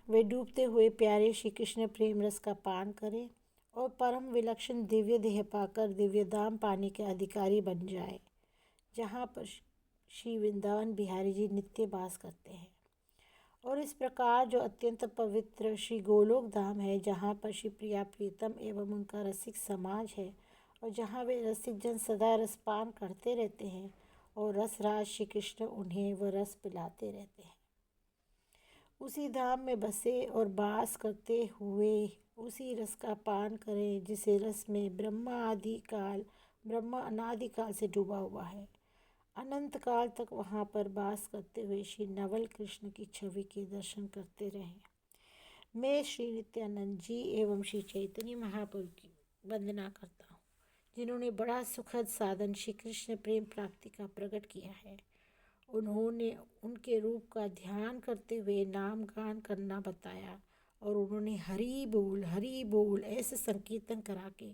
वे डूबते हुए प्यारे श्री कृष्ण प्रेम रस का पान करें और परम विलक्षण दिव्य देह पाकर दिव्य धाम पाने के अधिकारी बन जाए, जहाँ पर श्री वृंदावन बिहारी जी नित्य वास करते हैं। और इस प्रकार जो अत्यंत पवित्र श्री गोलोक धाम है, जहाँ पर श्री प्रिया प्रीतम एवं उनका रसिक समाज है और जहाँ वे रसिक जन सदा रसपान करते रहते हैं और रसराज श्री कृष्ण उन्हें वह रस पिलाते रहते हैं, उसी धाम में बसे और वास करते हुए उसी रस का पान करें जिसे रस में ब्रह्मा अनादिकाल से डूबा हुआ है। अनंत काल तक वहाँ पर वास करते हुए श्री नवल कृष्ण की छवि के दर्शन करते रहें। मैं श्री नित्यानंद जी एवं श्री चैतन्य महाप्रभु की वंदना करता हूँ, जिन्होंने बड़ा सुखद साधन श्री कृष्ण प्रेम प्राप्ति का प्रकट किया है। उन्होंने उनके रूप का ध्यान करते हुए नाम गान करना बताया और उन्होंने हरि बोल ऐसे संकीर्तन करा के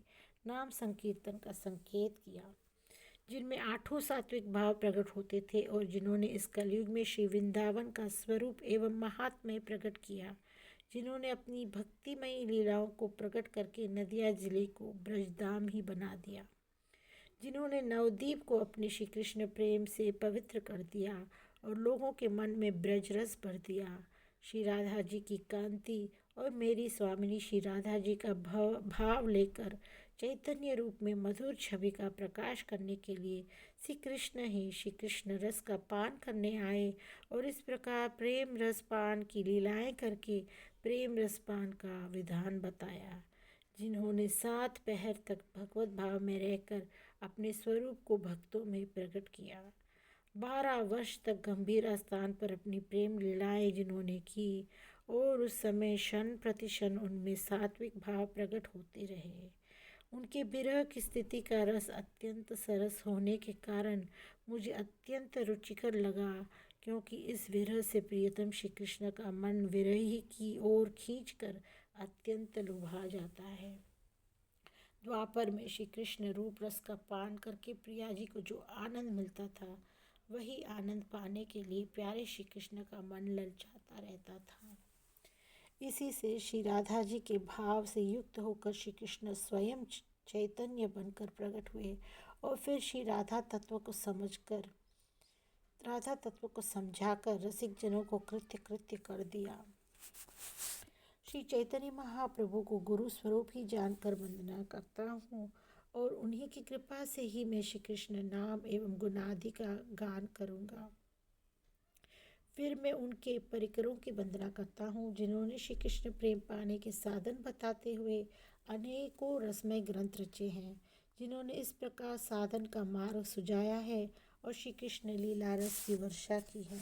नाम संकीर्तन का संकेत किया, जिनमें आठों सात्विक भाव प्रकट होते थे और जिन्होंने इस कलयुग में श्री वृंदावन का स्वरूप एवं महात्म्य प्रकट किया, जिन्होंने अपनी भक्तिमयी लीलाओं को प्रकट करके नदिया जिले को ब्रजधाम ही बना दिया, जिन्होंने नवद्वीप को अपने श्री कृष्ण प्रेम से पवित्र कर दिया और लोगों के मन में ब्रज रस भर दिया। श्री राधा जी की कांति और मेरी स्वामिनी श्री राधा जी का भाव लेकर चैतन्य रूप में मधुर छवि का प्रकाश करने के लिए श्री कृष्ण ही श्री कृष्ण रस का पान करने आए और इस प्रकार प्रेम रस पान की लीलाएं करके प्रेम रस पान का विधान बताया, जिन्होंने 7 पहर तक भगवत भाव में रहकर अपने स्वरूप को भक्तों में प्रकट किया। 12 वर्ष तक गंभीर स्थान पर अपनी प्रेम लीलाएं जिन्होंने की और उस समय क्षण प्रतिक्षण उनमें सात्विक भाव प्रकट होते रहे। उनके विरह की स्थिति का रस अत्यंत सरस होने के कारण मुझे अत्यंत रुचिकर लगा, क्योंकि इस विरह से प्रियतम श्री कृष्ण का मन विरही की ओर खींचकर अत्यंत लुभा जाता है। द्वापर में श्री कृष्ण रूप रस का पान करके प्रिया जी को जो आनंद मिलता था, वही आनंद पाने के लिए प्यारे श्री कृष्ण का मन ललचाता रहता था। इसी से श्री राधा जी के भाव से युक्त होकर श्री कृष्ण स्वयं चैतन्य बनकर प्रकट हुए और फिर श्री राधा तत्व को समझाकर रसिक जनों को कृत्य कर दिया। श्री चैतन्य महाप्रभु को गुरु स्वरूप ही जानकर वंदना करता हूँ और उन्हीं की कृपा से ही मैं श्री कृष्ण नाम एवं गुणादि का गान करूँगा। फिर मैं उनके परिकरों की वंदना करता हूँ, जिन्होंने श्री कृष्ण प्रेम पाने के साधन बताते हुए अनेकों रसमय ग्रंथ रचे हैं, जिन्होंने इस प्रकार साधन का मार्ग सुझाया है और श्री कृष्ण लीला रस की वर्षा की है।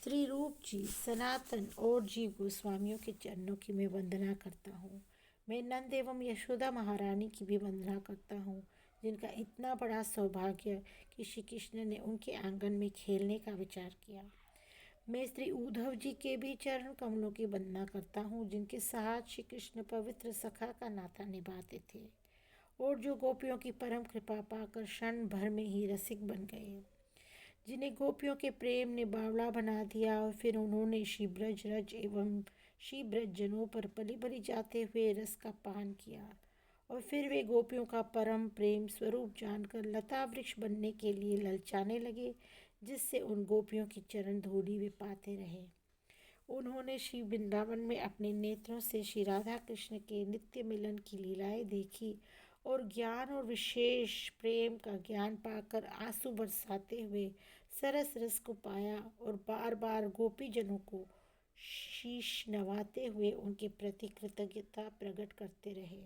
त्रिरूप जी, सनातन और जीव गोस्वामियों के चरणों की मैं वंदना करता हूँ। मैं नंद एवं यशोदा महारानी की भी वंदना करता हूँ, जिनका इतना बड़ा सौभाग्य कि श्री कृष्ण ने उनके आंगन में खेलने का विचार किया। मैं श्री उद्धव जी के भी चरण कमलों की वंदना करता हूँ, जिनके साथ श्री कृष्ण पवित्र सखा का नाता निभाते थे और जो गोपियों की परम कृपा पाकर क्षण भर में ही रसिक बन गए, जिन्हें गोपियों के प्रेम ने बावला बना दिया और फिर उन्होंने श्री ब्रज रज एवं श्री ब्रज जनों पर पली पली जाते हुए रस का पान किया और फिर वे गोपियों का परम प्रेम स्वरूप जानकर लता वृक्ष बनने के लिए ललचाने लगे, जिससे उन गोपियों की चरण धूलि वे पाते रहे। उन्होंने श्री वृंदावन में अपने नेत्रों से श्री राधा कृष्ण के नित्य मिलन की लीलाएं देखी और ज्ञान और विशेष प्रेम का ज्ञान पाकर आंसू बरसाते हुए सरस रस को पाया और बार बार गोपी जनों को शीश नवाते हुए उनके प्रति कृतज्ञता प्रकट करते रहे,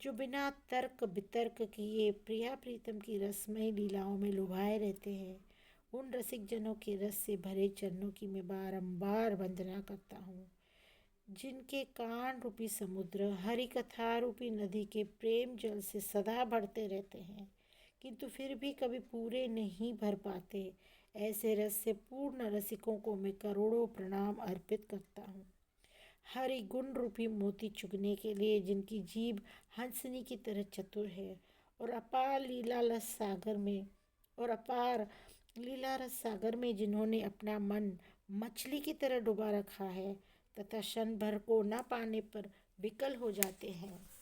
जो बिना तर्क वितर्क किए प्रिया प्रीतम की रसमय लीलाओं में लुभाए रहते हैं। उन रसिक जनों के रस से भरे चरणों की मैं बारंबार वंदना करता हूँ, जिनके कान रूपी समुद्र हरि कथा रूपी नदी के प्रेम जल से सदा बढ़ते रहते हैं, किंतु फिर भी कभी पूरे नहीं भर पाते। ऐसे रस से पूर्ण रसिकों को मैं करोड़ों प्रणाम अर्पित करता हूँ। हरि गुण रूपी मोती चुगने के लिए जिनकी जीभ हंसनी की तरह चतुर है और अपार लीला रस सागर में जिन्होंने अपना मन मछली की तरह डुबा रखा है, तथा क्षण भर को न पाने पर विकल हो जाते हैं।